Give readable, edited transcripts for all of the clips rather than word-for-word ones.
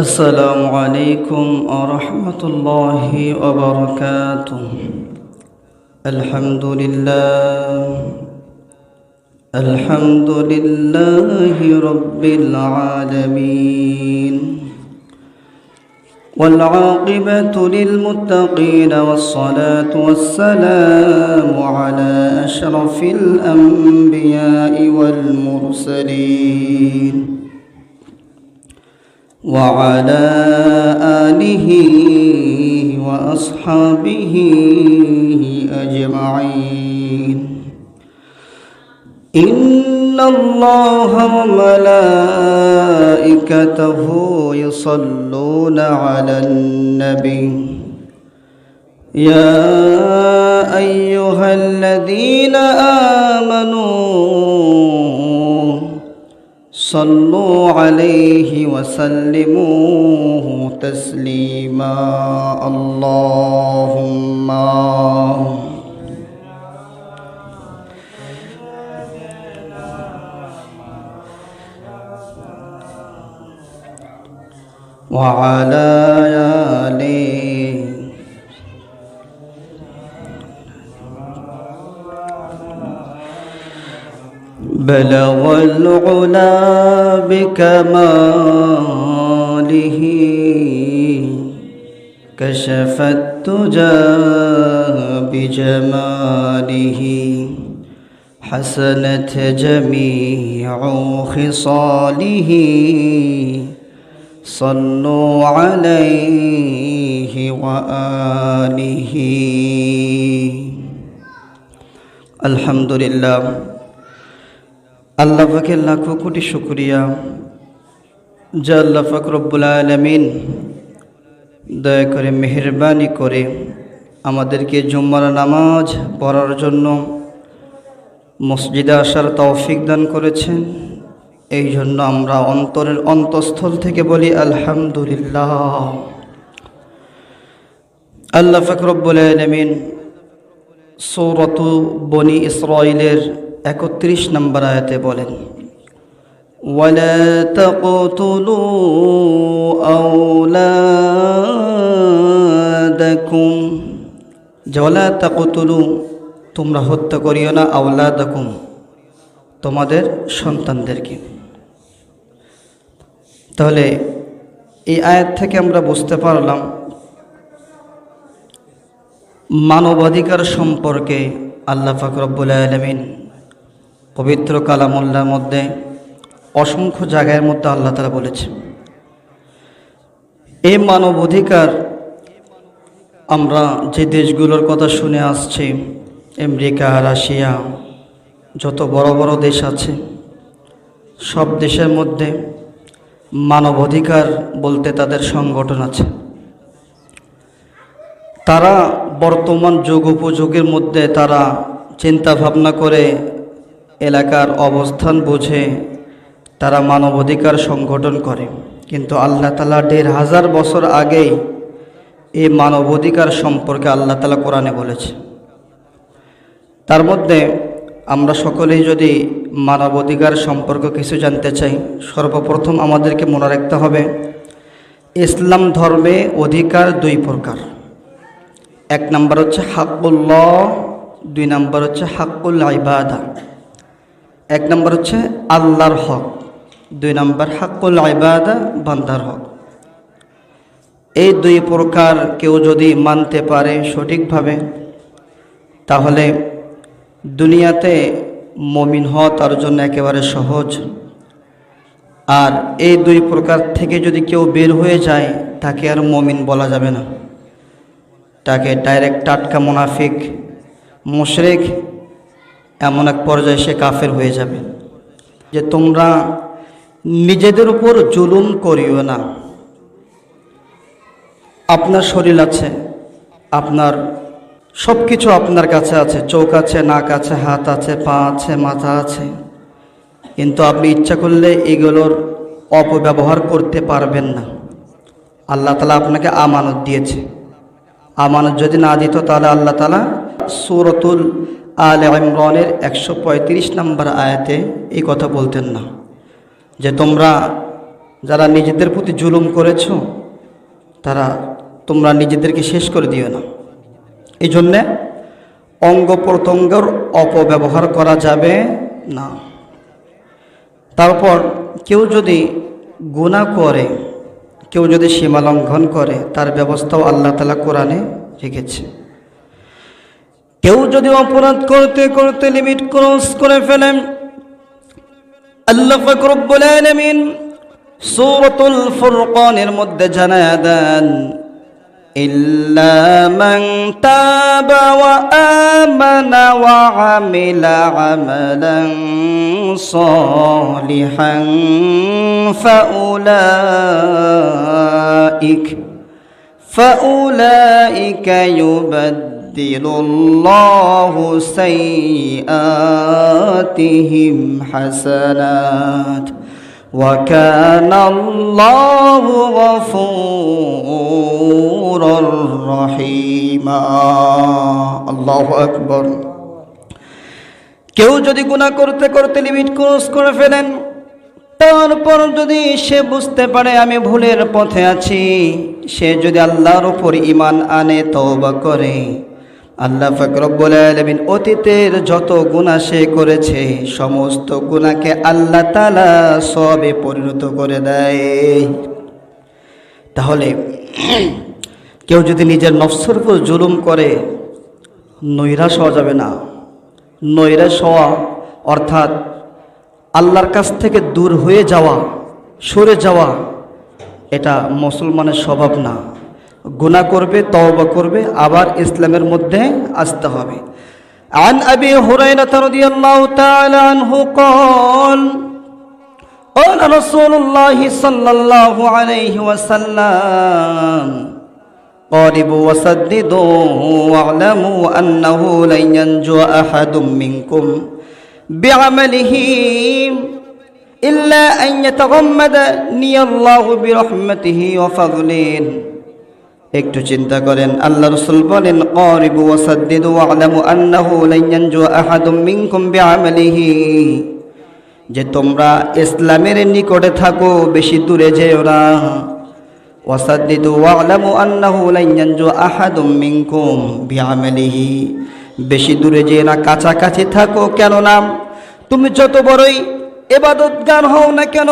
السلام عليكم ورحمة الله وبركاته. الحمد لله رب العالمين، والعاقبة للمتقين، والصلاة والسلام على أشرف الأنبياء والمرسلين وعلى آله وأصحابه أجمعين. إن الله وملائكته يصلون على النبي يا أيها الذين آمنوا صلوا عليه وسلموا تسليما. اللهم وعلى آله بلغ العلا بكماله، كشف الدجى بجماله، حسنت جميع خصاله، صلوا عليه وآله. الحمد لله। আল্লাহ পাকের লাখো কোটি শুকরিয়া যে আল্লাহ পাক রব্বুল আলামিন দয়া করে মেহেরবানি করে আমাদেরকে জুম্মার নামাজ পড়ার জন্য মসজিদে আসার তৌফিক দান করেছেন। এই জন্য আমরা অন্তরের অন্তঃস্থল থেকে বলি আলহামদুলিল্লাহ। আল্লাহ পাক রব্বুল আলামিন সূরাত বনী ইসরাঈলের 31 নম্বর আয়াতে বলেন, ওয়ালা তাকতুলু আওলাদাকুম, ওয়ালা তাকতুলু, তোমরা হত্যা করিও না, আওলাদাকুম, তোমাদের সন্তানদেরকে। তাহলে এই আয়াত থেকে আমরা বুঝতে পারলাম মানবাধিকার সম্পর্কে আল্লাহ পাক রব্বুল আলামিন পবিত্র কালামুল্লাহর মধ্যে অসংখ্য জায়গার মধ্যে আল্লাহ তাআলা বলেছে। এই মানবাধিকার আমরা যে দেশগুলোর কথা শুনে আসছি, আমেরিকা, রাশিয়া, যত বড় বড় দেশ আছে, সব দেশের মধ্যে মানবাধিকার বলতে তাদের সংগঠন আছে। তারা বর্তমান যুগ উপযোগের মধ্যে তারা চিন্তা ভাবনা করে এলাকার অবস্থান বুঝে তারা মানবাধিকার সংগঠন করে। কিন্তু আল্লাহ তাআলা ১৫০০ বছর আগেই এই মানবাধিকার সম্পর্কে আল্লাহ তাআলা কোরআনে বলেছে। তার মধ্যে আমরা সকলেই যদি মানবাধিকার সম্পর্কে কিছু জানতে চাই, সর্বপ্রথম আমাদেরকে মনে রাখতে হবে ইসলাম ধর্মে অধিকার 2 প্রকার। 1 নম্বর হচ্ছে হাক্কুল্লাহ, 2 নম্বর হচ্ছে হাক্কুল ইবাদা। 1 নম্বর হচ্ছে আল্লাহর হক, 2 নম্বর হাক্কুল ইবাদা, বান্দার হক। এই 2 প্রকার কেউ যদি মানতে পারে সঠিকভাবে, তাহলে দুনিয়াতে মুমিন হওয়া তার জন্য একেবারে সহজ। আর এই 2 প্রকার থেকে যদি কেউ বের হয়ে যায়, তাকে আর মুমিন বলা যাবে না, তাকে ডাইরেক্ট টাটকা মুনাফিক, মুশরিক, এমন এক পর্যায়ে সে কাফের হয়ে যাবে। যে তোমরা নিজেদের উপর জুলুম করিও না। আপনার শরীর আছে, আপনার সব কিছু আপনার কাছে আছে, চোখ আছে, নাক আছে, হাত আছে, পা আছে, মাথা আছে, কিন্তু আপনি ইচ্ছা করলে এগুলোর অপব্যবহার করতে পারবেন না। আল্লাহ তাআলা আপনাকে আমানত দিয়েছে। আমানত যদি না দিত তাহলে আল্লাহ তাআলা সূরাতুল আলে ইমরানের 135 নম্বর আয়াতে এই কথা বলতেন না যে তোমরা যারা নিজেদের প্রতি জুলুম করেছ তোমরা নিজেদেরকে শেষ করে দিও না। এই জন্যে অঙ্গ প্রত্যঙ্গের অপব্যবহার করা যাবে না। তারপর কেউ যদি গুনাহ করে, কেউ যদি সীমা লঙ্ঘন করে, তার ব্যবস্থাও আল্লাহ তাআলা কোরআনে রেখেছে। কেউ যদি অপরাধ করতে করতে লিমিট ক্রস করে ফেলেন, আল্লাহ পাক রব্বুল আলামিন সূরাতুল ফুরকানের মধ্যে জানায়া দেন, ইল্লা মান তাবা ওয়া আমানা ওয়া আমিলা আমালান সালিহান ফাউলাইকা ইউবাদদিলুল্লাহু সাইয়্যাতিহিম হাসানাত ওয়া কানা আল্লাহু গফুরুর রহিমা। আল্লাহু আকবার। কেউ যদি গুনাহ করতে করতে লিমিট ক্রস করে ফেলেন, তারপর যদি সে বুঝতে পারে আমি ভুলের পথে আছি, সে যদি আল্লাহর উপর ঈমান আনে, তওবা করে, আল্লাহ পাক রব্বুল আলামিন অতীতের যত গুনাহ সে করেছে সমস্ত গুনাহকে আল্লাহ তাআলা সওয়াবে পরিণত করে দেয়। তাহলে কেউ যদি নিজের নফসের উপর জুলুম করে, নৈরাশ হওয়া যাবে না। নৈরাশ হওয়া অর্থাৎ আল্লাহর কাছ থেকে দূর হয়ে যাওয়া, সরে যাওয়া, এটা মুসলমানের স্বভাব না। গুনাহ করবে, তওবা করবে, আবার ইসলামের মধ্যে আসতে হবে। আন আবি হুরায়রা রাদিয়াল্লাহু তাআলা আনহু قال قال رسول الله صلى الله عليه وسلم قاربوا وسددوا واعلموا أنه لن ينجو أحد منكم بعمله إلا أن يتغمدني الله برحمته وفضله। একটু চিন্তা করেন, আল্লাহ রাসূল বলেন قاربوا وسددوا واعلموا أنه لن ينجو أحد منكم بعمله, যে তোমরা ইসলামের নিকটে থাকো, বেশি দূরে যেও না। ওয়াসাদ্দিদু ওয়া'লামু আন্নাহু লান ইয়ানজু আহাদুম মিনকুম বিআমালিহি, বেশি দূরে যেও না, কাছাকাছি থাকো। কেননা তুমি যত বড়ই ইবাদতগার হও না কেন,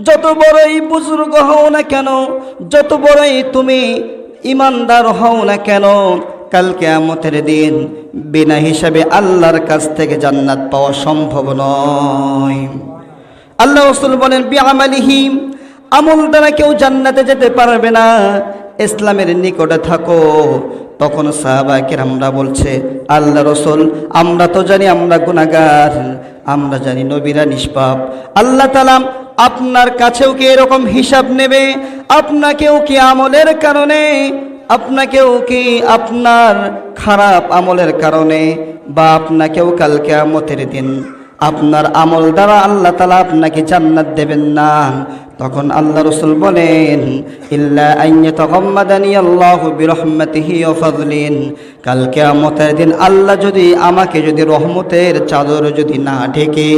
যত বড়ই বুজুর্গ হও না কেন, যত বড়ই তুমি ইমানদার হও না কেন, কাল কিয়ামতের দিন বিনা হিসাবে আল্লাহর কাছ থেকে জান্নাত পাওয়া সম্ভব নয়। আল্লাহ রাসূল বলেন বিআমালিহি, আমল দ্বারা কেউ জান্নাতে যেতে পারবে না। ইসলামের নিকটে থাকো। তখন সাহাবায়ে কেরামরা বলছে, আল্লাহ রাসূল আমরা তো জানি আমরা গুনাহগার, আমরা জানি নবীরা নিষ্পাপ। আল্লাহ তাআলা আপনার কাছেও কি এরকম হিসাব নেবে? আপনাকেও কি আমলের কারণে, আপনাকেও কি আপনার খারাপ আমলের কারণে, বা আপনাকেও কাল কিয়ামতের দিন আপনার আমল দ্বারা আল্লাহ তাআলা আপনাকে জান্নাত দেবেন না? তখন আল্লাহ রাসূল বলেন ইল্লা আন ইয়াতাগাম্মাদানি আল্লাহু বিরহমাতিহি ওয়া ফাদলিন, কাল কিয়ামতের দিন আল্লাহ যদি আমাকে যদি রহমতের চাদর যদি না ঢেকে,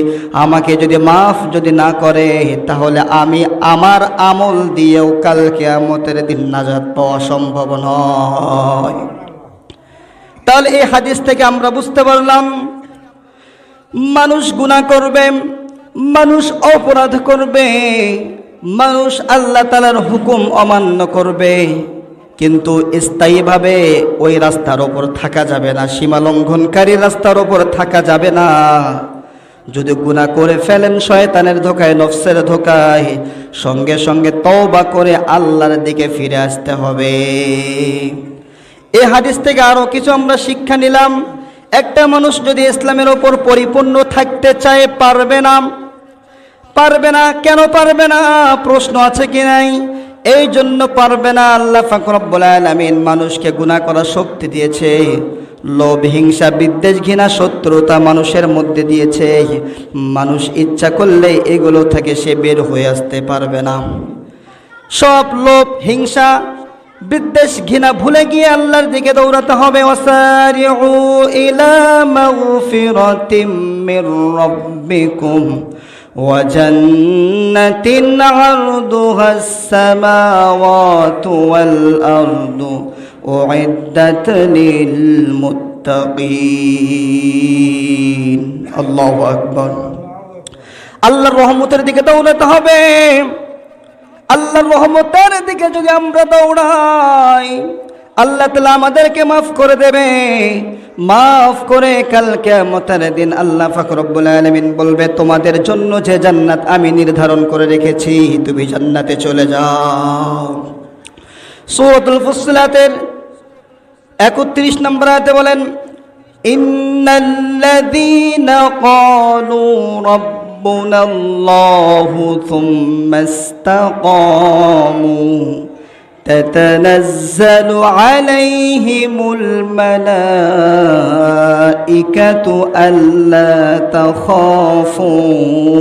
আমাকে যদি মাফ যদি না করে, তাহলে আমি আমার আমল দিয়েও কাল কিয়ামতের দিন নাজাত পাওয়া সম্ভব নয়। তাহলে এই হাদিস থেকে আমরা বুঝতে পারলাম, মানুষ গুনাহ করবে, মানুষ অপরাধ করবে, মানুষ আল্লাহ তাআলার হুকুম অমান্য করবে, কিন্তু স্থায়ীভাবে ওই রাস্তার ওপর থাকা যাবে না, সীমা লঙ্ঘনকারী রাস্তার ওপর থাকা যাবে না। যদি গুনাহ করে ফেলেন শয়তানের ধোকায়, নফসের ধোকায়, সঙ্গে সঙ্গে তওবা করে আল্লাহর দিকে ফিরে আসতে হবে। এই হাদিস থেকে আরো কিছু আমরা শিক্ষা নিলাম। একটা মানুষ যদি ইসলামের ওপর পরিপূর্ণ থাকতে চায়, পারবে না। পারবে না কেন পারবে না? প্রশ্ন আছে কি নাই? এই জন্য পারবে না, আল্লাহ পাক রব্বুল আলামিন মানুষকে গুনাহ করার শক্তি দিয়েছে। লোভ, হিংসা, বিদ্বেষ, ঘৃণা, শত্রুতা মানুষের মধ্যে দিয়েছে। মানুষ ইচ্ছা করলে এগুলো থেকে সে বের হয়ে আসতে পারবে না। সব লোভ, হিংসা, বিদ্বেষ, ঘৃণা ভুলে গিয়ে আল্লাহর দিকে দৌড়াতে হবে। ওয়াসারিউ ইলা মাগফিরাতিম মির রাব্বিকুম وجنة عرضها السماوات والأرض أعدت للمتقين الله أكبر আল্লাহর রহমতের দিকে দৌড়াতে হবে। আল্লাহর রহমতের দিকে যদি আমরা দৌড়াই আল্লাহ তাআলা আমাদেরকে মাফ করে দেবে। মাফ করে কাল কিয়ামতের দিন আল্লাহ পাক রব্বুল আলামিন বলবে, তোমাদের জন্য যে জান্নাত আমি নির্ধারণ করে রেখেছি তুমি জান্নাতে চলে যাও। সূরাতুল ফুসসিলাতের 31 নম্বর আয়াতে বলেন, ইন্নাল্লাযীনা ক্বালু রাব্বুনাল্লাহু থুম্মা ইসতাকামু تتنزل عليهم الملائكة ألا تخافوا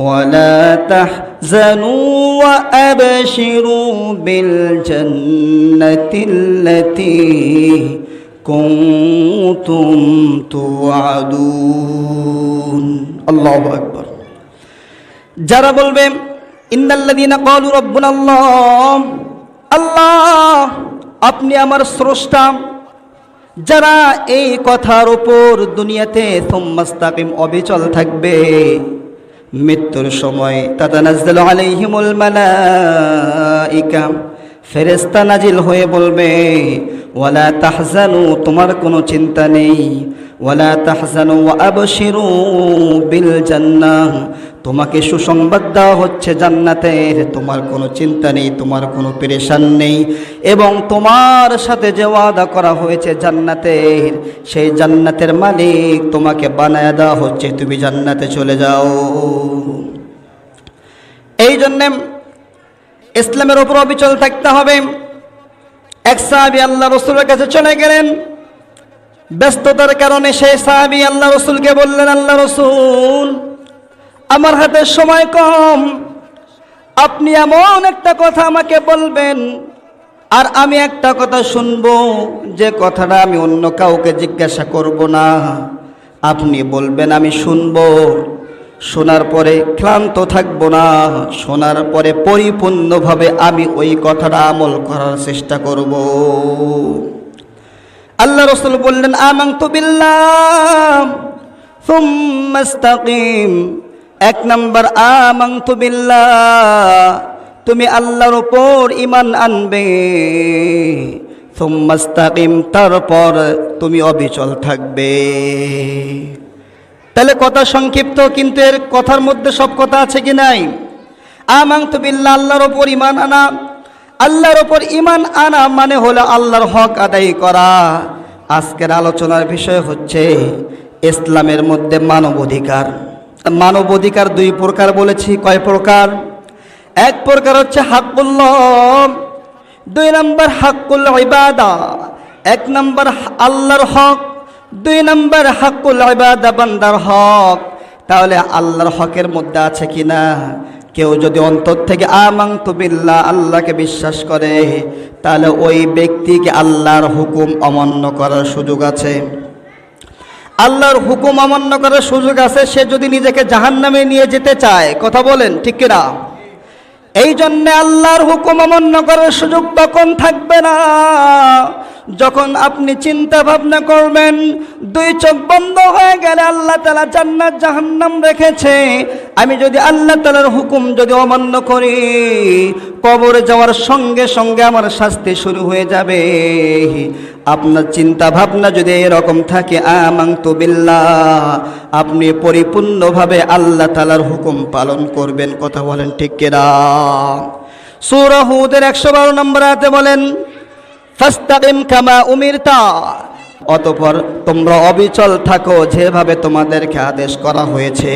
ولا تحزنوا وأبشروا بالجنة التي كنتم توعدون الله أكبر যারা বলবে ইন্নাল্লাযীনা ক্বালু রাব্বুনাল্লাহ, আল্লাহ আপনি আমার স্রষ্টা, যারা এই কথার উপর দুনিয়াতে সুম্মাস্তাকিম অবিচল থাকবে, মৃত্যুর সময় তাতানাজ্জালু আলাইহিমুল মালাইকা, ফেরেশতা নাজিল হয়ে বলবে, ওয়ালা তাহজানু, তোমার কোনো চিন্তা নেই, ওয়ালা তাহজানু ওয়া আবশিরু বিল জান্নাহ, তোমাকে সুসংবাদ দেওয়া হচ্ছে জান্নাতের, তোমার কোনো চিন্তা নেই, তোমার কোনো পেরেশান নেই, এবং তোমার সাথে যে ওয়াদা করা হয়েছে জান্নাতের, সেই জান্নাতের মালিক তোমাকে বানায় দেওয়া হচ্ছে, তুমি জান্নাতে চলে যাও। এই জন্যে ইসলামের উপর অবিচল থাকতে হবে। এক সাহাবী আল্লাহ রাসূলের কাছে চলে গেলেন, ব্যস্ততার কারণে সেই সাহাবী আল্লাহ রাসূলকে বললেন, আল্লাহ রাসূল আমার হাতে সময় কম, আপনি এমন একটা কথা আমাকে বলবেন আর আমি একটা কথা শুনবো, যে কথাটা আমি অন্য কাউকে জিজ্ঞাসা করব না, আপনি বলবেন আমি শুনবো, শোনার পরে ক্লান্ত থাকব না, শোনার পরে পরিপূর্ণভাবে আমি ওই কথাটা আমল করার চেষ্টা করব। আল্লাহ রাসূল বললেন, আমানতু বিল্লাহ সুম্মা ইসতাকিম। এক নম্বর আমানতু বিল্লাহ, তুমি আল্লাহর উপর ঈমান আনবে, সুম্মা ইসতাকিম, তারপর তুমি অবিচল থাকবে। তাহলে কথা সংক্ষিপ্ত, কিন্তু এর কথার মধ্যে সব কথা আছে কি নাই? আমানতু বিল্লাহ, আল্লাহর উপর ঈমান আনা। আল্লাহর উপর ঈমান আনা মানে হলো আল্লাহর হক আদায় করা। আজকের আলোচনার বিষয় হচ্ছে ইসলামের মধ্যে মানবাধিকার। মানবাধিকার দুই প্রকার বলেছি। কয় প্রকার? এক প্রকার হচ্ছে হাক্কুল্লাহ, দুই নম্বর হাক্কুল ইবাদা। এক নম্বর আল্লাহর হক, দুই নম্বর হাক্কুল ইবাদা, বান্দার হক। তাহলে আল্লাহর হকের মধ্যে আছে কিনা? কেউ যদি অন্তর থেকে আমানতু বিল্লাহ, আল্লাহকে বিশ্বাস করে, তাহলে ওই ব্যক্তিকে আল্লাহর হুকুম অমান্য করার সুযোগ আছে। আল্লাহর হুকুম অমান্য করার সুযোগ আছে। সে যদি নিজেকে জাহান্নামে নিয়ে যেতে চায়, কথা বলেন ঠিক কিনা? এই জন্যে আল্লাহর হুকুম অমান্য করার সুযোগ তখন থাকবে না যখন আপনি চিন্তা ভাবনা করবেন দুই চোখ বন্ধ হয়ে গেলে আল্লাহ তাআলা জান্নাত জাহান্নাম রেখেছে, আমি যদি আল্লাহ তাআলার হুকুম যদি অমান্য করি, কবরে যাওয়ার সঙ্গে সঙ্গে আমার শাস্তি শুরু হয়ে যাবে। আপনার চিন্তা ভাবনা যদি এরকম থাকে, আমানতু বিল্লাহ, আপনি পরিপূর্ণভাবে আল্লাহ তাআলার হুকুম পালন করবেন। কথা বলেন ঠিক কিনা? সূরা হুদের 112 নম্বর আয়াতে বলেন, ফাস্তাকিম কামা উমিরতা, অতঃপর তোমরা অবিচল থাকো যেভাবে তোমাদেরকে আদেশ করা হয়েছে।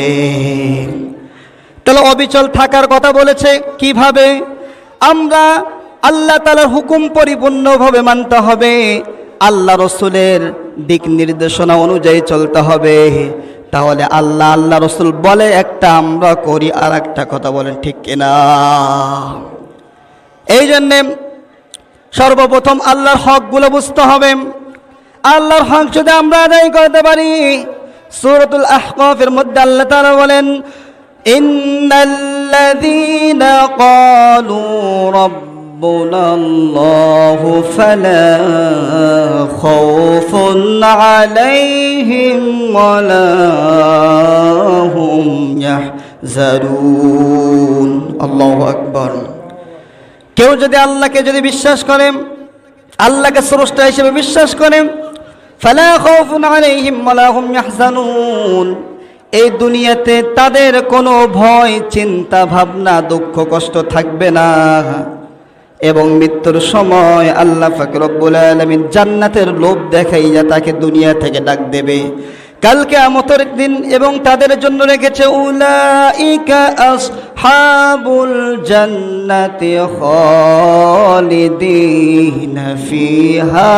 তাহলে অবিচল থাকার কথা বলেছে কিভাবে? আমরা আল্লাহ তাআলার হুকুম পরিপূর্ণভাবে মানতে হবে, আল্লাহ রসুলের দিক নির্দেশনা অনুযায়ী চলতে হবে। তাহলে আল্লাহ আল্লাহ রসুল বলে একটা, আমরা করি আর একটা। কথা বলেন ঠিক কিনা? এই জন্যে সর্বপ্রথম আল্লাহর হকগুলো বুঝতে হবে। আল্লাহর হক যদি আমরা আদায় করতে পারি, সূরাতুল আহকাফের মধ্যে আল্লাহ তাআলা বলেন, ইন্নাল্লাযীনা ক্বালু রাব্বুনাল্লাহু ফালা খাউফুন আলাইহিম ওয়ালা হুম ইয়াহজানুন। আল্লাহু আকবার। কেউ যদি আল্লাহকে যদি বিশ্বাস করে, আল্লাহকে স্রষ্টা হিসেবে বিশ্বাস করে, ফালা খাউফুন আলাইহিম ওয়ালা হুম ইয়াহজানুন, এই দুনিয়াতে তাদের কোনো ভয়, চিন্তা, ভাবনা, দুঃখ, কষ্ট থাকবে না। এবং মৃত্যুর সময় আল্লাহ পাক রব্বুল আলামিন জান্নাতের লোভ দেখাইয়া তাকে দুনিয়া থেকে ডাক দেবে কাল কিয়ামতের দিন, এবং তাদের জন্য রেখেছে উলাইকা আসহাবুল জান্নাতি খালিদিনা ফিহা।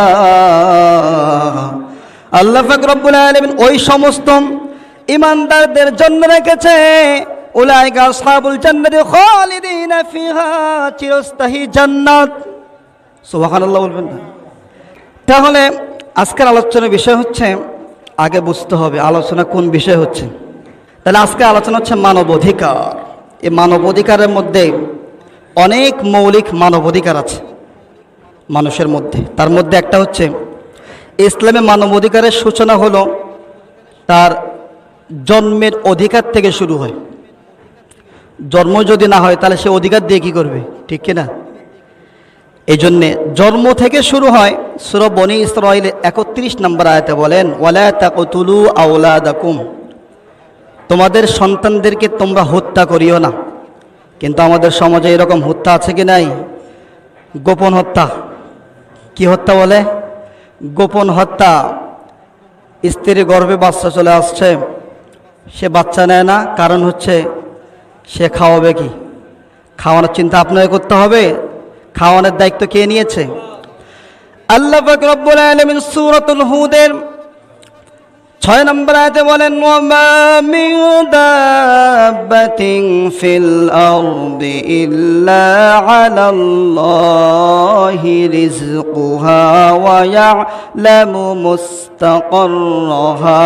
আল্লাহ পাক রব্বুল আলামিন ওই সমস্ত ইমানদারদের জন্য রেখেছে উলাইকা আসহাবুল জান্নাতি খালিদিনা ফিহা, চিরস্থায়ী জান্নাত। সুবহানাল্লাহ বলবেন না? তাহলে আজকের আলোচনার বিষয় হচ্ছে, আগে বুঝতে হবে আলোচনা কোন বিষয় হচ্ছে। তাহলে আজকে আলোচনা হচ্ছে মানবাধিকার। এই মানবাধিকারের মধ্যে অনেক মৌলিক মানবাধিকার আছে মানুষের মধ্যে। তার মধ্যে একটা হচ্ছে ইসলামে মানবাধিকারের সূচনা হলো তার জন্মের অধিকার থেকে শুরু হয়। জন্ম যদি না হয় তাহলে সে অধিকার দিয়ে কী করবে, ঠিক কিনা? এই জন্যে জন্ম থেকে শুরু হয়। সূরা বনী ইসরাঈল 31 নম্বর আয়াতে বলেন, ওয়ালা তাকতুলু আওলাদাকুম, তোমাদের সন্তানদেরকে তোমরা হত্যা করিও না। কিন্তু আমাদের সমাজে এরকম হত্যা আছে কি নাই? গোপন হত্যা। কি হত্যা বলে? গোপন হত্যা। স্ত্রীর গর্ভে বাচ্চা চলে আসছে, সে বাচ্চা নেয় না, কারণ হচ্ছে সে খাওয়াবে কি? খাওয়ানোর চিন্তা আপনাকে করতে হবে। খাওয়ানোর দায়িত্ব কে নিয়েছে? আল্লাহ পাক রব্বুল আলামিন সূরাতুল হুদের 6 নম্বর আয়াতে বলেন, ওয়ামা মিন দাব্বাতিন ফিল আরদি ইল্লা আলাল্লাহি রিজকুহা ওয়া ইয়ালামু মুস্তাকাররাহা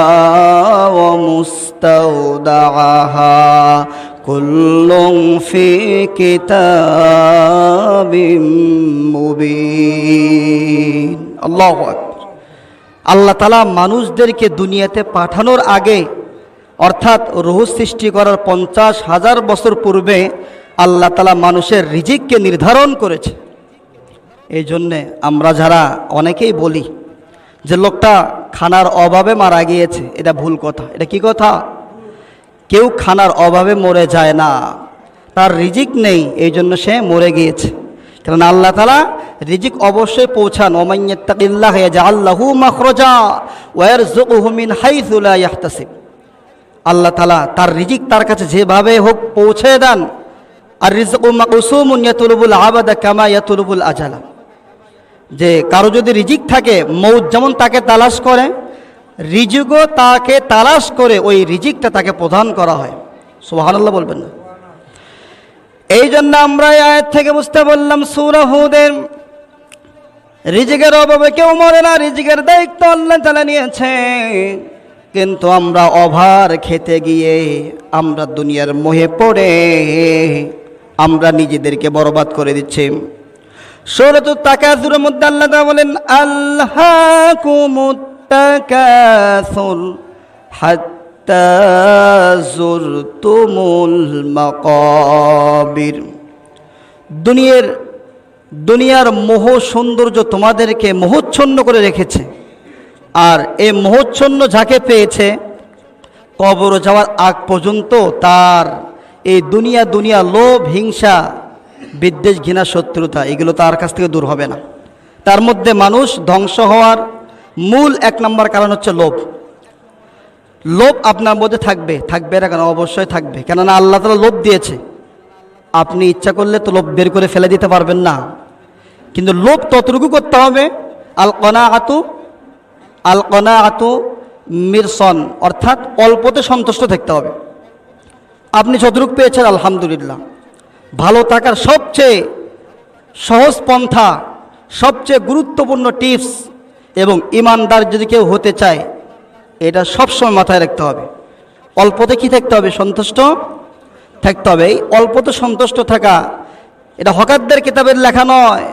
ওয়া মুস্তাওদাআহা কুল্লুন ফি কিতাবিম মুবিন। আল্লাহু আকবার। আল্লাহ তাআলা মানুষদেরকে দুনিয়াতে পাঠানোর আগে, অর্থাৎ রূহ সৃষ্টি করার 50,000 বছর পূর্বে আল্লাহ তাআলা মানুষের রিজিককে নির্ধারণ করেছে। এই জন্যে আমরা যারা অনেকেই বলি যে লোকটা খানার অভাবে মারা গিয়েছে, এটা ভুল কথা। এটা কি কথা? কেউ খানার অভাবে মরে যায় না, তার রিজিক নেই এই জন্য সে মরে গিয়েছে। কারণ আল্লাহ তাআলা রিজিক অবশ্যই পৌঁছান। ওমান ইয়াত্তাকিল্লাহা ইয়াজআল লাহু মাখরাজা ওয়া ইয়ারযুকুহু মিন হাইসু লা ইয়াহতাসিব। আল্লাহ তাআলা তার রিজিক তার কাছে যেভাবে হোক পৌঁছে দেন। আর রিজকু মাকসুমুন ইয়াতুলুবুল আবাদা কামা ইয়াতুলুবুল আজালা। যে কারো যদি রিজিক থাকে, মৌত যেমন তাকে তালাশ করে, রিজিকও তাকে তালাশ করে ওই রিজিকটা তাকে প্রদান করা হয়। সুবহানাল্লাহ বলবেন না? এই জন্য আমরা এই আয়াত থেকে বুঝতে বললাম সূরা হুদের রিজিকের অভাবে কেউ মরে না, রিজিকের দায়িত্ব আল্লাহ তাআলা নিয়েছে। কিন্তু আমরা ওভার খেতে গিয়ে, আমরা দুনিয়ার মোহে পড়ে আমরা নিজেদেরকে বরবাদ করে দিচ্ছি। সূরাতুত তাকাসুরের মধ্যে আল্লাহ তাআলা বলেন, আল্লাকুমুত তাকাসুর হাত্তা যুরতুমুল মাকাবির। দুনিয়ার মোহ সৌন্দর্য তোমাদেরকে মোহচ্ছন্ন করে রেখেছে। আর এই মোহচ্ছন্ন যাকে পেয়েছে, কবর যাওয়ার আগ পর্যন্ত তার এই দুনিয়া লোভ, হিংসা, বিদ্বেষ, ঘৃণা, শত্রুতা এগুলো তার কাছ থেকে দূর হবে না। তার মধ্যে মানুষ ধ্বংস হওয়ার মূল 1 নম্বর কারণ হচ্ছে লোভ। লোভ আপনার মধ্যে থাকবে না কেন? অবশ্যই থাকবে। কেননা আল্লাহ তাআলা লোভ দিয়েছে। আপনি ইচ্ছা করলে তো লোভ বের করে ফেলে দিতে পারবেন না। কিন্তু লোভ ততটুকু করতে হবে, আল কনাআতু মিরসন, অর্থাৎ অল্পতে সন্তুষ্ট থাকতে হবে। আপনি যতটুকু পেয়েছেন আলহামদুলিল্লাহ। ভালো থাকার সবচেয়ে সহজ পন্থা, সবচেয়ে গুরুত্বপূর্ণ টিপস, এবং ইমানদার যদি কেউ হতে চায় এটা সবসময় মাথায় রাখতে হবে, অল্পতে কি থাকতে হবে? সন্তুষ্ট থাকতে হবে। এই অল্পতে সন্তুষ্ট থাকা এটা হকারদের কিতাবের লেখা নয়।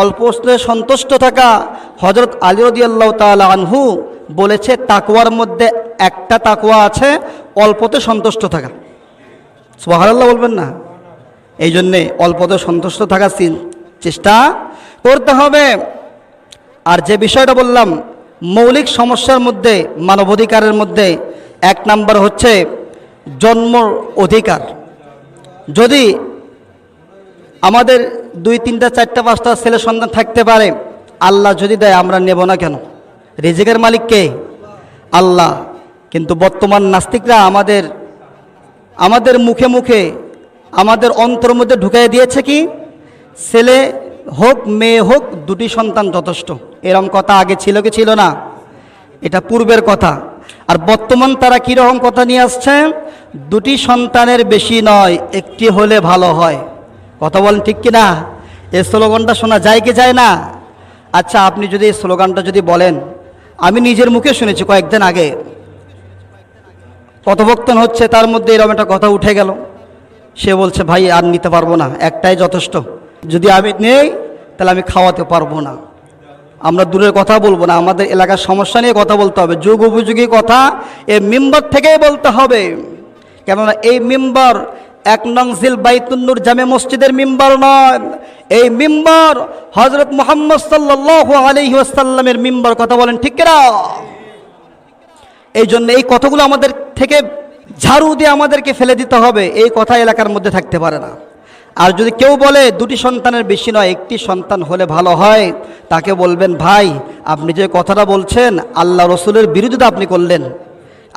অল্পতে সন্তুষ্ট থাকা হযরত আলী রাদিয়াল্লাহু তাআলা আনহু বলেছে তাকওয়ার মধ্যে একটা তাকওয়া আছে, অল্পতে সন্তুষ্ট থাকা। সুবহানাল্লাহ বলবেন না? এই জন্যে অল্পতে সন্তুষ্ট থাকার চেষ্টা করতে হবে। আর যে বিষয়টা বললাম মৌলিক সমস্যার মধ্যে, মানবাধিকারের মধ্যে 1 নাম্বার হচ্ছে জন্ম অধিকার। যদি আমাদের 2, 3, 4, 5টা ছেলে সন্তান থাকতে পারে, আল্লাহ যদি দেয় আমরা নেব না কেন? রিজিকের মালিক কে? আল্লাহ। কিন্তু বর্তমান নাস্তিকরা আমাদের মুখে মুখে আমাদের অন্তর মধ্যে ঢুকাই দিয়েছে কি ছেলে হোক মেয়ে হোক 2টি সন্তান যথেষ্ট। এরকম কথা আগে ছিল কি ছিল না? এটা পূর্বের কথা। আর বর্তমান তারা কীরকম কথা নিয়ে আসছে? 2টি সন্তানের বেশি নয়, 1টি হলে ভালো হয়। কথা বলেন ঠিক কি না? এই স্লোগানটা শোনা যায় কি যায় না? আচ্ছা, আপনি যদি এই স্লোগানটা যদি বলেন, আমি নিজের মুখে শুনেছি কয়েকদিন আগে কথোপকথন হচ্ছে, তার মধ্যে এরকম একটা কথা উঠে গেল। সে বলছে ভাই আর নিতে পারবো না, একটাই যথেষ্ট, যদি আমি নেই তাহলে আমি খাওয়াতে পারবো না। আমরা দূরের কথা বলবো না, আমাদের এলাকার সমস্যা নিয়ে কথা বলতে হবে, যুগ উপযোগী কথা এই মিম্বর থেকেই বলতে হবে। কেননা এই মিম্বর 1 নং জিল বাইতুন নূর জামে মসজিদের মিম্বর নয়, এই মিম্বর হযরত মুহাম্মদ সাল্লাল্লাহু আলাইহি ওয়াসাল্লামের মিম্বর। কথা বলেন ঠিক কিনা? এই জন্য এই কথাগুলো আমাদের থেকে ঝাড়ু দিয়ে আমাদেরকে ফেলে দিতে হবে। এই কথা এলাকার মধ্যে থাকতে পারে না। আর যদি কেউ বলে 2টি সন্তানের বেশি নয়, 1টি সন্তান হলে ভালো হয়, তাকে বলবেন ভাই আপনি যে কথাটা বলছেন আল্লাহ রসুলের বিরুদ্ধে আপনি করলেন।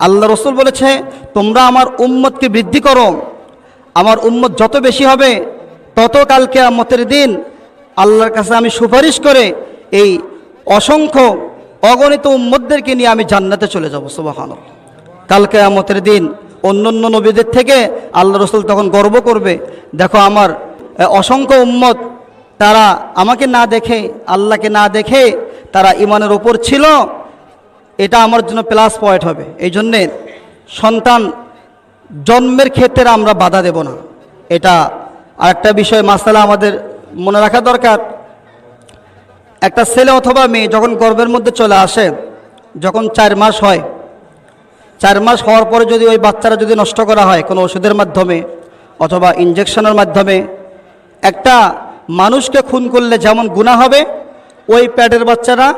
আল্লাহ রসুল বলেছে তোমরা আমার উম্মতকে বৃদ্ধি করো, আমার উম্মত যত বেশি হবে তত কাল কিয়ামতের দিন আল্লাহর কাছে আমি সুপারিশ করে এই অসংখ্য অগণিত উম্মতদেরকে নিয়ে আমি জান্নাতে চলে যাব। সুবহানাল্লাহ। কাল কিয়ামতের দিন অন্যান্য নবীদের থেকে আল্লাহ রসুল তখন গর্ব করবে, দেখো আমার অসংখ্য উম্মত তারা আমাকে না দেখে, আল্লাহকে না দেখে তারা ঈমানের ওপর ছিল, এটা আমার জন্য প্লাস পয়েন্ট হবে। এই জন্যে সন্তান জন্মের ক্ষেত্রে আমরা বাধা দেব না। এটা আরেকটা বিষয় মাসালা আমাদের মনে রাখা দরকার। একটা ছেলে অথবা মেয়ে যখন গর্ভের মধ্যে চলে আসে, যখন 4 মাস হয়, 4 মাস হওয়ার পরে যদি ওই বাচ্চারা যদি নষ্ট করা হয় কোনো ওষুধের মাধ্যমে অথবা ইনজেকশনের মাধ্যমে, একটা মানুষকে খুন করলে যেমন গুনাহ হবে, ওই পেটের বাচ্চারা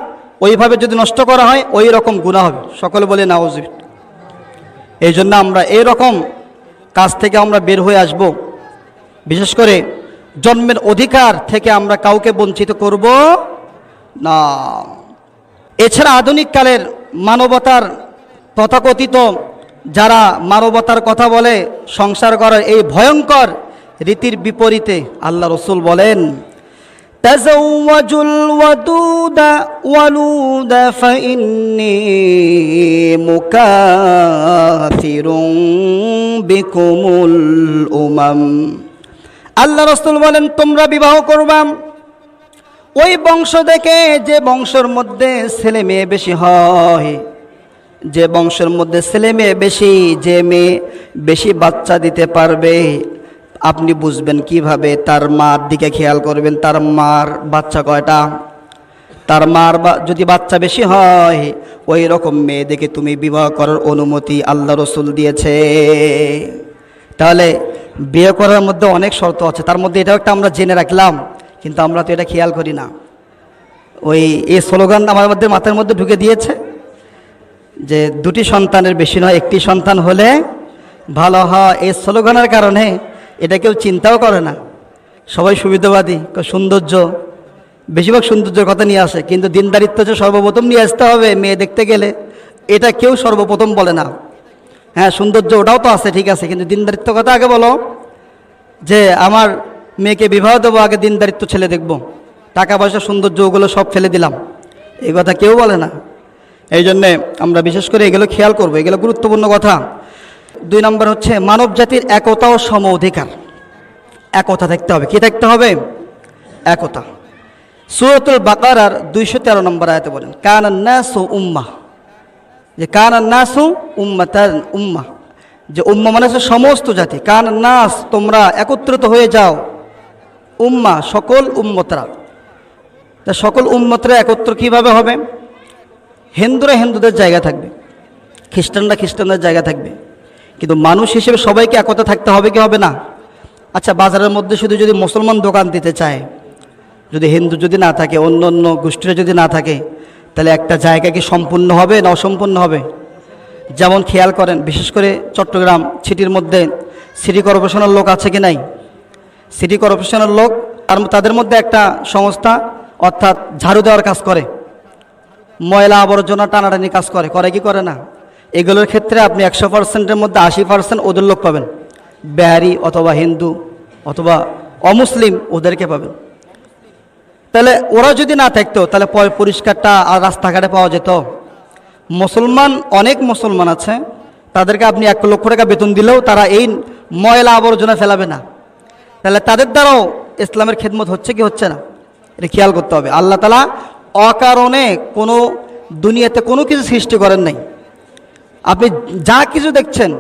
ওইভাবে যদি নষ্ট করা হয় ওই রকম গুনাহ হবে। সকলে বলে নাউজুবিল্লাহ। এই জন্য আমরা এই রকম কাজ থেকে আমরা বের হয়ে আসব। বিশেষ করে জন্মের অধিকার থেকে আমরা কাউকে বঞ্চিত করব না। এছাড়া আধুনিক কালের মানবতার তথাকথিত যারা মানবতার কথা বলে সংসার করার এই ভয়ঙ্কর রীতির বিপরীতে আল্লাহ রসুল বলেন তাযাওয়াজুল ওয়াদুদা ওয়ালুদা ফাইন্নী মুকাথিরুন বিকুমুল উমাম। আল্লাহ রসুল বলেন তোমরা বিবাহ করবা ওই বংশ দেখে যে বংশের মধ্যে ছেলে মেয়ে বেশি হয়, যে বংশের মধ্যে ছেলে মেয়ে বেশি, যে মেয়ে বেশি বাচ্চা দিতে পারবে। আপনি বুঝবেন কিভাবে? তার মার দিকে খেয়াল করবেন, তার মার বাচ্চা কয়টা। তার মার যদি বাচ্চা বেশি হয় ওই রকম মেয়ে দেখে তুমি বিবাহ করার অনুমতি আল্লাহ রসুল দিয়েছে। তাহলে বিয়ে করার মধ্যে অনেক শর্ত আছে, তার মধ্যে এটাও একটা আমরা জেনে রাখলাম, কিন্তু আমরা তো এটা খেয়াল করি না। এই স্লোগান আমার মধ্যে মাথার মধ্যে ঢুকে দিয়েছে যে 2টি সন্তানের বেশি নয়, 1টি সন্তান হলে ভালো হয়। এই স্লোগানের কারণে এটা কেউ চিন্তাও করে না। সবাই সুবিধাবাদী, সৌন্দর্য, বেশিরভাগ সৌন্দর্যের কথা নিয়ে আসে, কিন্তু দিনদারিত্ব যে সর্বপ্রথম নিয়ে আসতে হবে মেয়ে দেখতে গেলে, এটা কেউ সর্বপ্রথম বলে না। হ্যাঁ, সৌন্দর্য ওটাও তো আছে, ঠিক আছে, কিন্তু দিনদারিত্ব কথা আগে বলো। যে আমার মেয়েকে বিবাহ দেবো, আগে দিনদারিত্ব ছেলে দেখব, টাকা পয়সা সৌন্দর্য ওগুলো সব ফেলে দিলাম, এই কথা কেউ বলে না। এই জন্যে আমরা বিশেষ করে এগুলো খেয়াল করবো, এগুলো গুরুত্বপূর্ণ কথা। 2 নম্বর হচ্ছে মানব জাতির একতা ও সম অধিকার। একতা থাকতে হবে। কি থাকতে হবে? একতা। সূরাতুল বাকারার 213 নম্বর আয়াতে বলেন কানান নাসু উম্মাহ, যে কানান নাসু উম্মাতান উম্মাহ, যে উম্মা মানে হচ্ছে সমস্ত জাতি, কান নাস, তোমরা একত্রিত হয়ে যাও, উম্মা সকল উম্মতরা। তা সকল উম্মতরা একত্র কিভাবে হবে? হিন্দুরা হিন্দুদের জায়গা থাকবে, খ্রিস্টানরা খ্রিস্টানদের জায়গা থাকবে, কিন্তু মানুষ হিসেবে সবাইকে একতা থাকতে হবে কি হবে না? আচ্ছা, বাজারের মধ্যে শুধু যদি মুসলমান দোকান দিতে চায়, যদি হিন্দু যদি না থাকে, অন্য অন্য গোষ্ঠীরা যদি না থাকে, তাহলে একটা জায়গা কি সম্পূর্ণ হবে না অসম্পূর্ণ হবে? যেমন খেয়াল করেন, বিশেষ করে চট্টগ্রাম সিটির মধ্যে সিটি কর্পোরেশনের লোক আছে কি নাই? সিটি কর্পোরেশনের লোক, আর তাদের মধ্যে একটা সংস্থা, অর্থাৎ ঝাড়ু দেওয়ার কাজ করে, ময়লা আবর্জনা টানাটানি কাজ করে, করে কি করে না? এগুলোর ক্ষেত্রে আপনি 100%-এর মধ্যে 80% ওদের লোক পাবেন, বিহারি অথবা হিন্দু অথবা অমুসলিম, ওদেরকে পাবেন। তাহলে ওরা যদি না থাকতো তাহলে পরিষ্কারটা আর রাস্তাঘাটে পাওয়া যেত? মুসলমান, অনেক মুসলমান আছে, তাদেরকে আপনি 1 লক্ষ টাকা বেতন দিলেও তারা এই ময়লা আবর্জনা ফেলাবে না। তাহলে তাদের দ্বারাও ইসলামের খেদমত হচ্ছে কি হচ্ছে না? এটা খেয়াল করতে হবে। আল্লাহ তাআলা অকারণে কোনো দুনিয়াতে কোনো কিছু সৃষ্টি করেন নাই। আপনি যা কিছু দেখছেন,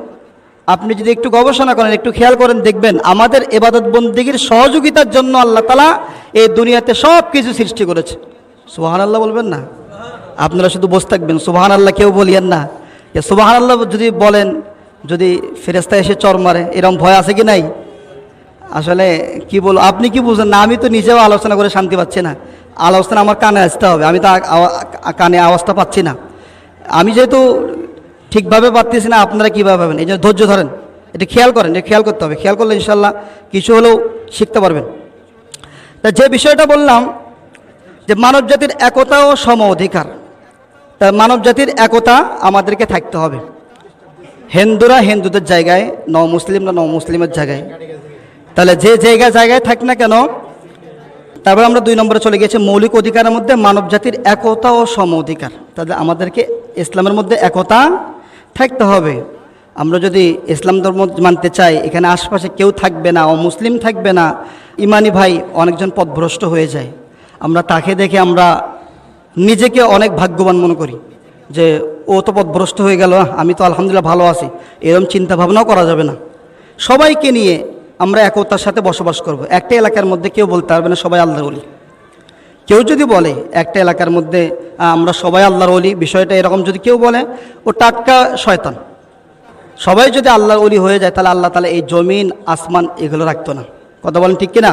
আপনি যদি একটু গবেষণা করেন, একটু খেয়াল করেন, দেখবেন আমাদের ইবাদত বন্দেগীর সহযোগিতার জন্য আল্লাহ তাআলা এই দুনিয়াতে সব কিছু সৃষ্টি করেছে। সুবহানাল্লাহ বলবেন না? আপনারা শুধু বসে থাকবেন, সুবহানাল্লাহ কেউ বলিয়েন না। সুবহানাল্লাহ যদি বলেন, যদি ফেরেশতা এসে চর মারে, এরকম ভয় আছে কি নাই? আসলে কি বলবো, আপনি কি বুঝেন না? আমি তো নিজেও আলোচনা করে শান্তি পাচ্ছি না। আলোচনা আমার কানে আসতে হবে, আমি তো কানে আওয়াজটা পাচ্ছি না। আমি যেহেতু ঠিকভাবে পাচ্ছি না, আপনারা কীভাবে পাবেন? এই জন্য ধৈর্য ধরেন, এটা খেয়াল করেন, এটা খেয়াল করতে হবে। খেয়াল করলে ইনশাল্লাহ কিছু হলেও শিখতে পারবেন। তা যে বিষয়টা বললাম যে মানব জাতির একতা ও সম অধিকার, তা মানব জাতির একতা আমাদেরকে থাকতে হবে। হিন্দুরা হিন্দুদের জায়গায়, মুসলিমরা মুসলিমের জায়গায়। তাহলে যে জায়গায় থাক না কেন, তারপর আমরা 2 নম্বরে চলে গেছি মৌলিক অধিকারের মধ্যে মানব জাতির একতা ও সম অধিকার। তাহলে আমাদেরকে ইসলামের মধ্যে একতা থাকতে হবে। আমরা যদি ইসলাম ধর্ম মানতে চাই, এখানে আশপাশে কেউ থাকবে না, অমুসলিম থাকবে না, ইমানি ভাই অনেকজন পথভ্রষ্ট হয়ে যায়। আমরা তাকে দেখে আমরা নিজেকে অনেক ভাগ্যবান মনে করি যে ও তো পথভ্রষ্ট হয়ে গেল, আমি তো আলহামদুলিল্লাহ ভালো আছি। এরকম চিন্তা ভাবনাও করা যাবে না। সবাইকে নিয়ে আমরা একতার সাথে বসবাস করব। একটা এলাকার মধ্যে কেউ বলতে পারবে না সবাই আল্লাহর ওলি। কেউ যদি বলে একটা এলাকার মধ্যে আমরা সবাই আল্লাহর ওলি, বিষয়টা এরকম যদি কেউ বলে, ও টাটকা শয়তান। সবাই যদি আল্লাহর ওলি হয়ে যায়, তাহলে আল্লাহ তাআলা এই জমিন আসমান এগুলো রাখতো না। কথা বলেন ঠিক কিনা?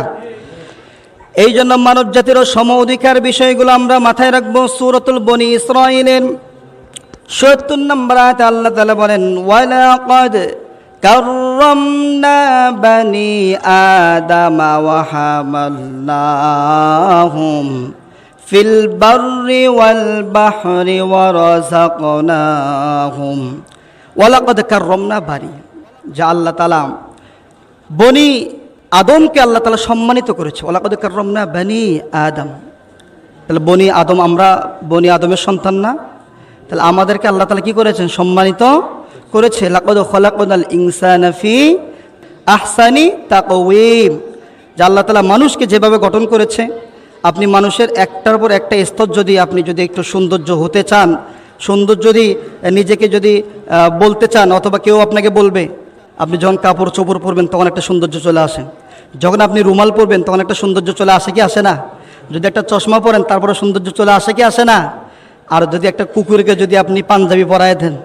এই জন্য মানব জাতির সম অধিকার বিষয়গুলো আমরা মাথায় রাখবো। সূরাতুল বনী ইসরাঈলের ৭০ নম্বর আয়াতে আল্লাহ তাআলা বলেন, ওয়ালাকাদ কাররামনা বানি আদামা ওয়া হামালনাহুম ফিল বাররি ওয়াল বাহরি ওয়া রাযাকনাহুম। ওয়ালাকাদ কাররামনা বানি, যা আল্লাহ তাআলা বনি আদমকে আল্লাহ তাআলা সম্মানিত করেছে। ওয়ালাকাদ কাররামনা বানি আদম, তাহলে বনি আদম, আমরা বনি আদমের সন্তান না? তাহলে আমাদেরকে আল্লাহ তাআলা কি করেছেন? সম্মানিত করেছে। লাকাদ খলাকনাল ইনসানা ফি আহসানি তাকওয়িম, যে আল্লাহ তাআলা মানুষকে যেভাবে গঠন করেছে, আপনি মানুষের একটার পর একটা স্তর যদি আপনি যদি একটু সৌন্দর্য হতে চান, সুন্দর যদি নিজেকে যদি বলতে চান, অথবা কেউ আপনাকে বলবে, আপনি যখন কাপড় চোপড় পরবেন তখন একটা সৌন্দর্য চলে আসে, যখন আপনি রুমাল পরবেন তখন একটা সৌন্দর্য চলে আসে কি আসে না? যদি একটা চশমা পরেন তারপরে সৌন্দর্য চলে আসে কি আসে না? আর যদি একটা কুকুরকে যদি আপনি পাঞ্জাবি পরায় দেন,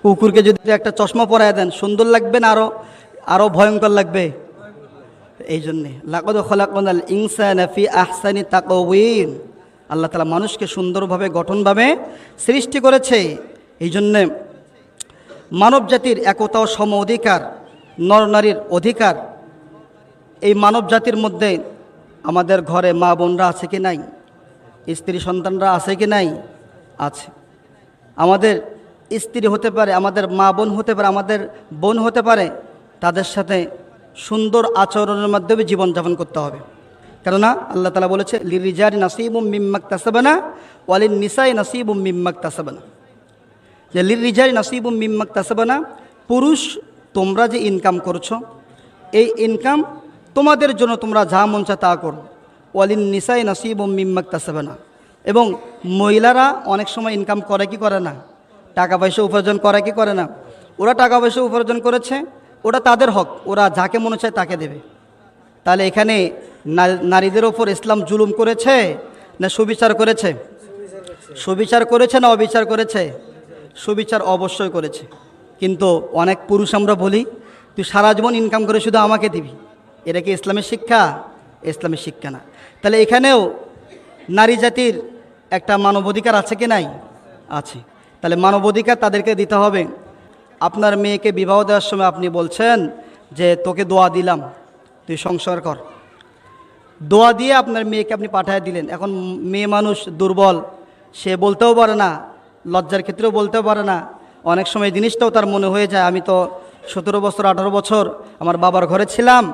কুকুরকে যদি একটা চশমা পরায় দেন, সুন্দর লাগবে না আরও ভয়ঙ্কর লাগবে? এই জন্যে লাকাদ খলাকনাল ইনসানা ফি আহসানি তাকওয়িম, আল্লাহ তাআলা মানুষকে সুন্দরভাবে গঠনভাবে সৃষ্টি করেছে। এই জন্যে মানব জাতির একতা ও সম অধিকার, নরনারীর অধিকার, এই মানব জাতির মধ্যে আমাদের ঘরে মা বোনরা আছে কি নাই? স্ত্রী সন্তানরা আছে কি নাই? আছে। আমাদের স্ত্রী হতে পারে, আমাদের মা বোন হতে পারে, আমাদের বোন হতে পারে, তাদের সাথে সুন্দর আচরণের মাধ্যমে জীবনযাপন করতে হবে। কেননা আল্লাহ তাআলা বলেছে, লিরিজালি নাসিবুম মিম্মা ইকতাসাবানা ওয়া লিন-নিসাই নাসিবুম মিম্মা ইকতাসাবানা, যে লিরিজালি নাসিবুম মিম্মা ইকতাসাবানা, পুরুষ তোমরা যে ইনকাম করছো, এই ইনকাম তোমাদের জন্য, তোমরা যা মন চায় তা করো। ওয়া লিন-নিসাই নাসিবুম মিম্মা ইকতাসাবানা, এবং মহিলারা অনেক সময় ইনকাম করে কি করে না? টাকা পয়সা উপার্জন করে কি করে না? ওরা টাকা পয়সা উপার্জন করেছে, ওটা তাদের হক, ওরা যাকে মনে চায় তাকে দেবে। তাহলে এখানে নারীদের ওপর ইসলাম জুলুম করেছে না সুবিচার করেছে? সুবিচার করেছে না অবিচার করেছে? সুবিচার অবশ্যই করেছে। কিন্তু অনেক পুরুষ আমরা বলি, তুই সারা জীবন ইনকাম করে শুধু আমাকে দিবি। এটা কি ইসলামের শিক্ষা? ইসলামের শিক্ষা না। তাহলে এখানেও নারী জাতির একটা মানবাধিকার আছে কি নাই? আছে। তাহলে মানবাধিকার তাদেরকে দিতে হবে। আপনার মেয়েকে বিবাহ দেওয়ার সময় আপনি বলছেন যে তোকে দোয়া দিলাম, তুই সংসার কর। দোয়া দিয়ে আপনার মেয়েকে আপনি পাঠিয়ে দিলেন। এখন মেয়ে মানুষ দুর্বল, সে বলতেও পারে না, লজ্জার ক্ষেত্রেও বলতেও পারে না। অনেক সময় জিনিসটাও তার মনে হয়ে যায়, আমি তো 17 বছর 18 বছর আমার বাবার ঘরে ছিলাম,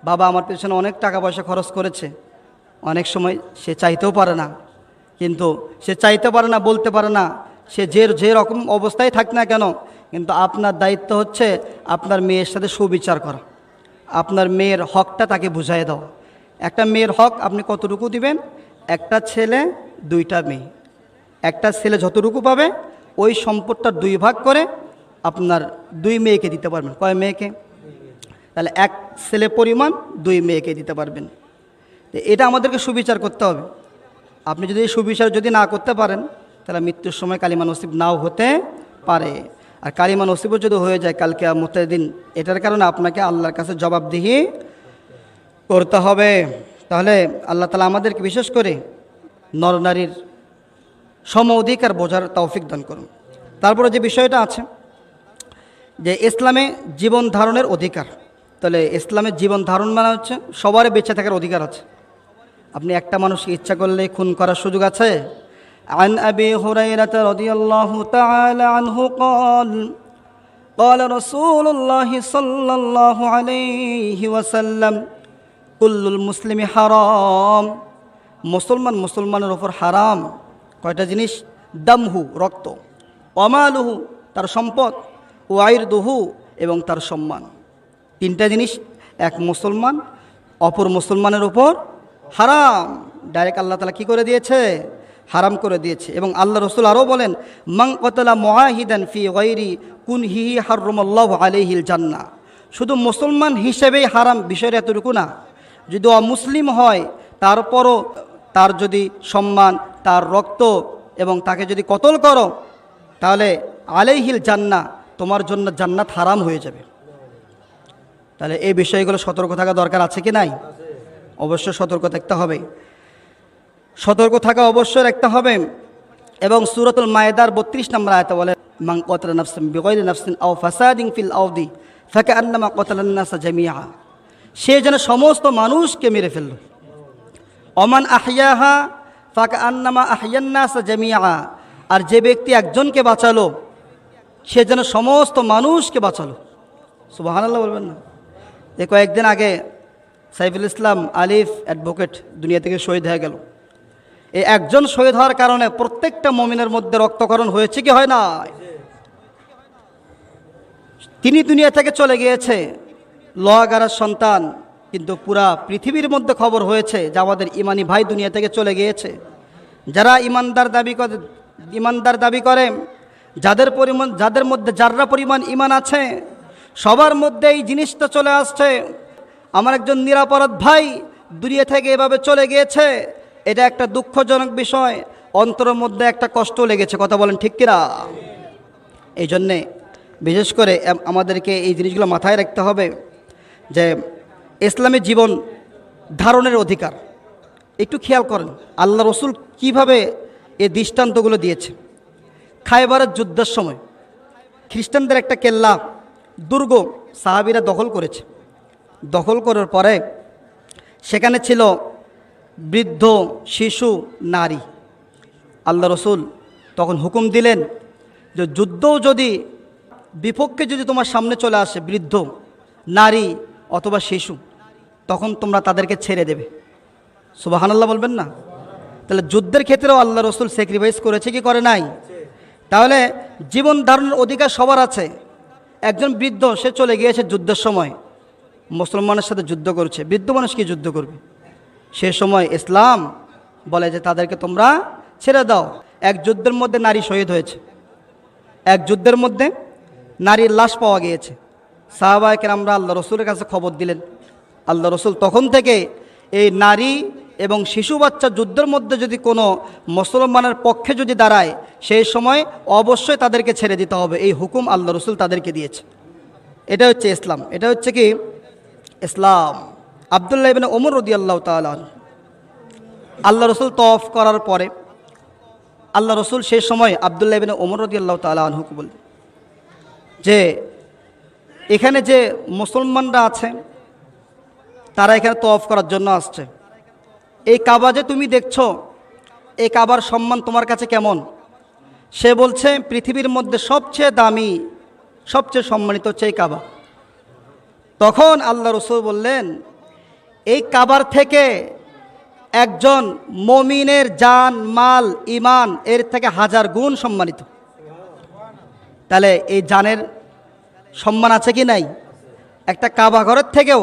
বাবা আমার পেছনে অনেক টাকা পয়সা খরচ করেছে। অনেক সময় সে চাইতেও পারে না, কিন্তু সে চাইতে পারে না, বলতে পারে না, সে যে রকম অবস্থায় থাক না কেন, কিন্তু আপনার দায়িত্ব হচ্ছে আপনার মেয়ের সাথে সুবিচার করা, আপনার মেয়ের হকটা তাকে বুঝাই দেওয়া। একটা মেয়ের হক আপনি কতটুকু দিবেন? একটা ছেলে 2টা মেয়ে, একটা ছেলে যতটুকু পাবে ওই সম্পদটা 2 ভাগ করে আপনার 2 মেয়েকে দিতে পারবেন। কয় মেয়েকে? তাহলে এক ছেলে পরিমাণ 2 মেয়েকে দিতে পারবেন। এটা আমাদেরকে সুবিচার করতে হবে। আপনি যদি এই সুবিচার যদি না করতে পারেন, তাহলে মৃত্যুর সময় কালিমা নসিব নাও হতে পারে। আর কালিমা নসিবও যদি হয়ে যায় কালকে কিয়ামতের দিন, এটার কারণে আপনাকে আল্লাহর কাছে জবাবদিহি করতে হবে। তাহলে আল্লাহ তাআলা আমাদেরকে বিশেষ করে নরনারীর সম অধিকার বোঝার তৌফিক দান করুন। তারপরে যে বিষয়টা আছে যে ইসলামে জীবন ধারণের অধিকার, তাহলে ইসলামের জীবন ধারণ মানে হচ্ছে সবারই বেঁচে থাকার অধিকার আছে। আপনি একটা মানুষকে ইচ্ছা করলে খুন করার সুযোগ আছে। আন আবি হুরায়রা রাদিয়াল্লাহু তাআলা আনহু قال رسول الله صلى الله عليه وسلم كل المسلم حرام, মুসলমানের উপর হারাম কয়টা জিনিস? দামহু রক্ত, অমালুহু তার সম্পদ, ওয়াইরদুহু এবং তার সম্মান। 3টা জিনিস এক মুসলমান অপর মুসলমানের উপর হারাম। ডাইরেক্ট আল্লাহ তাআলা কি করে দিয়েছে? হারাম করে দিয়েছে। এবং আল্লাহ রসুল আরও বলেন, মান কতলা মুআহিদান ফি গায়রি কুনহি হারামাল্লাহু আলাইহিল জান্নাহ। শুধু মুসলমান হিসেবেই হারাম, বিষয়টা এতটুকু না। যদি অমুসলিম হয় তারপরও তার যদি সম্মান, তার রক্ত এবং তাকে যদি কতল করো, তাহলে আলাইহিল জান্নাহ, তোমার জন্য জান্নাত হারাম হয়ে যাবে। তাহলে এই বিষয়গুলো সতর্ক থাকা দরকার আছে কি নাই? অবশ্যই সতর্ক থাকতে হবে, সতর্ক থাকা অবশ্যই রাখতে হবে। এবং সূরাতুল মায়েদার 32 নম্বর আয়াতে বলে, মান কাতালা নাফসান বিগাইরি নাফসিন আও ফাসাদিন ফিল আরদি ফাকান্নামা কাতালান নাসা জামিআ। সে যেন সমস্ত মানুষকে মেরে ফেলল। Oman আহইয়াহা ফাকান্নামা আহইয়ান NASA জামিআ। আর যে ব্যক্তি একজনকে বাঁচালো, সে যেন সমস্ত মানুষকে বাঁচালো। সুবহানাল্লাহ বলবেন না? এই কয়েকদিন আগে সাইফুল ইসলাম আলিফ অ্যাডভোকেট দুনিয়া থেকে শহীদ হয়ে গেল। এই একজন শহীদ হওয়ার কারণে প্রত্যেকটা মুমিনের মধ্যে রক্তক্ষরণ হয়েছে কি হয় না? তিনি দুনিয়া থেকে চলে গিয়েছে, লোহাগাড়ার সন্তান, কিন্তু পুরা পৃথিবীর মধ্যে খবর হয়েছে যে আমাদের ইমানি ভাই দুনিয়া থেকে চলে গিয়েছে। যারা ইমানদার দাবি করে, যাদের মধ্যে যাররা পরিমাণ ইমান আছে, সবার মধ্যে এই জিনিসটা চলে আসছে, আমার একজন নিরাপরাধ ভাই দুনিয়া থেকে এভাবে চলে গিয়েছে। এটা একটা দুঃখজনক বিষয়, অন্তরের মধ্যে একটা কষ্ট লেগেছে। কথা বলেন ঠিক কিনা? এই জন্যে বিশেষ করে আমাদেরকে এই জিনিসগুলো মাথায় রাখতে হবে যে ইসলামী জীবন ধারণের অধিকার। একটু খেয়াল করেন আল্লাহ রসুল কিভাবে এই দৃষ্টান্তগুলো দিয়েছে। খায়বারের যুদ্ধের সময় খ্রিস্টানদের একটা কেল্লা, দুর্গ সাহাবীরা দখল করেছে। দখল করার পরে সেখানে ছিল বৃদ্ধ, শিশু, নারী। আল্লাহ রসুল তখন হুকুম দিলেন যে যুদ্ধও যদি বিপক্ষে যদি তোমার সামনে চলে আসে বৃদ্ধ, নারী অথবা শিশু, তখন তোমরা তাদেরকে ছেড়ে দেবে। সুবহানাল্লাহ বলবেন না? তাহলে যুদ্ধের ক্ষেত্রেও আল্লাহ রসুল স্যাক্রিফাইস করেছে কি করে নাই? তাহলে জীবন ধারণের অধিকার সবার আছে। একজন বৃদ্ধ, সে চলে গিয়েছে যুদ্ধের সময়, মুসলমানের সাথে যুদ্ধ করছে। বৃদ্ধ মানুষ কি যুদ্ধ করবে? সে সময় ইসলাম বলে যে তাদেরকে তোমরা ছেড়ে দাও। এক যুদ্ধের মধ্যে নারী শহীদ হয়েছে, এক যুদ্ধের মধ্যে নারীর লাশ পাওয়া গিয়েছে। সাহাবায়ে কেরামরা আল্লাহ রসুলের কাছে খবর দিলেন। আল্লাহ রসুল তখন থেকে এই নারী এবং শিশু বাচ্চা যুদ্ধের মধ্যে যদি কোনো মুসলমানের পক্ষে যদি দাঁড়ায়, সেই সময় অবশ্যই তাদেরকে ছেড়ে দিতে হবে, এই হুকুম আল্লাহ রসুল তাদেরকে দিয়েছে। এটা হচ্ছে ইসলাম, এটা হচ্ছে কি ইসলাম। আব্দুল্লাহ ইবনে ওমর রাদিয়াল্লাহু তাআলা আনহু, আল্লাহ রসুল তওয়াফ করার পরে আল্লাহ রসুল সেই সময় আব্দুল্লাহ ইবনে ওমর রাদিয়াল্লাহু তাআলা আনহুকে বললেন যে এখানে যে মুসলমানরা আছে তারা এখানে তওয়াফ করার জন্য আসছে, এই কাবা যে তুমি দেখছো, এই কাবার সম্মান তোমার কাছে কেমন? সে বলছে পৃথিবীর মধ্যে সবচেয়ে দামি, সবচেয়ে সম্মানিত হচ্ছে এই কাবা। তখন আল্লাহ রসুল বললেন, এই কাবার থেকে একজন মমিনের জান, মাল, ইমান এর থেকে 1000 গুণ সম্মানিত। তাহলে এই জানের সম্মান আছে কি নাই? একটা কাবা ঘরের থেকেও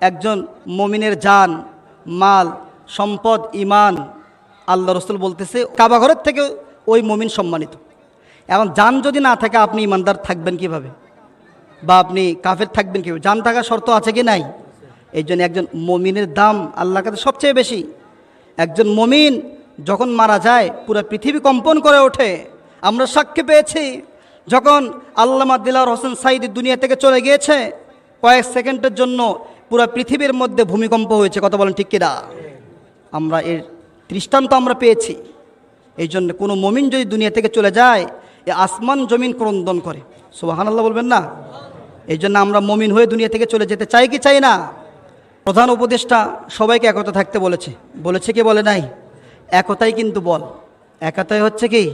একজন মমিনের জান, মাল, সম্পদ, ইমান, আল্লাহ রসুল বলতেছে কাবা ঘরের থেকেও ওই মমিন সম্মানিত। এখন জান যদি না থাকে আপনি ইমানদার থাকবেন কিভাবে, বা আপনি কাফের থাকবেন কীভাবে? জান থাকার শর্ত আছে কি নাই? এই জন্য একজন মমিনের দাম আল্লাহর কাছে সবচেয়ে বেশি। একজন মমিন যখন মারা যায় পুরো পৃথিবী কম্পন করে ওঠে। আমরা সাক্ষী পেয়েছি যখন আল্লামা দিলওয়ার হোসেন সাঈদী দুনিয়া থেকে চলে গিয়েছে, কয়েক সেকেন্ডের জন্য পুরো পৃথিবীর মধ্যে ভূমিকম্প হয়েছে। কথা বলেন ঠিক কিনা? আমরা এর দৃষ্টান্ত আমরা পেয়েছি। এই জন্য কোনো মমিন যদি দুনিয়া থেকে চলে যায়, এ আসমান জমিন ক্রন্দন করে। সুবহানাল্লাহ বলবেন না? এই জন্য আমরা মমিন হয়ে দুনিয়া থেকে চলে যেতে চাই কি চাই না? প্রধান উপদেষ্টা সবাইকে একতা থাকতে বলেছে, বলেছে কি বলে নাই? একতাই কিন্তু বল, একতাই হচ্ছে কি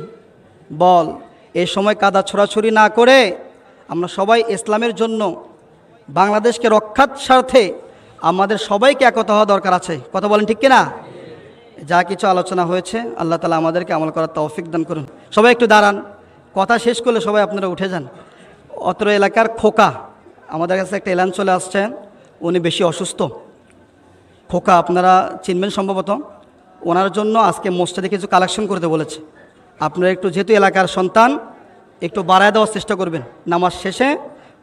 বল। এই সময় কাদা ছোড়াছুরি না করে আমরা সবাই ইসলামের জন্য, বাংলাদেশকে রক্ষার স্বার্থে আমাদের সবাইকে একতা হওয়া দরকার আছে। কথা বলেন ঠিক কিনা? যা কিছু আলোচনা হয়েছে আল্লাহ তাআলা আমাদেরকে আমল করার তৌফিক দান করুন। সবাই একটু দাঁড়ান, কথা শেষ করলে সবাই আপনারা উঠে যান। অত্র এলাকার খোকা, আমাদের কাছে একটা এলান চলে আসছেন, উনি বেশি অসুস্থ। খোকা আপনারা চিনবেন সম্ভবত। ওনার জন্য আজকে মসজিদে কিছু কালেকশন করতে বলেছে। আপনারা একটু, যেহেতু এলাকার সন্তান, একটু বাড়ায় দেওয়ার চেষ্টা করবেন। নামাজ শেষে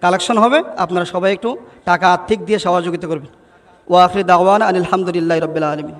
কালেকশন হবে, আপনারা সবাই একটু টাকা আর্থিক দিয়ে সহযোগিতা করবেন। ওয়া আখির দাওয়ানা আনিল হামদুলিল্লাহি রাব্বিল আলামিন।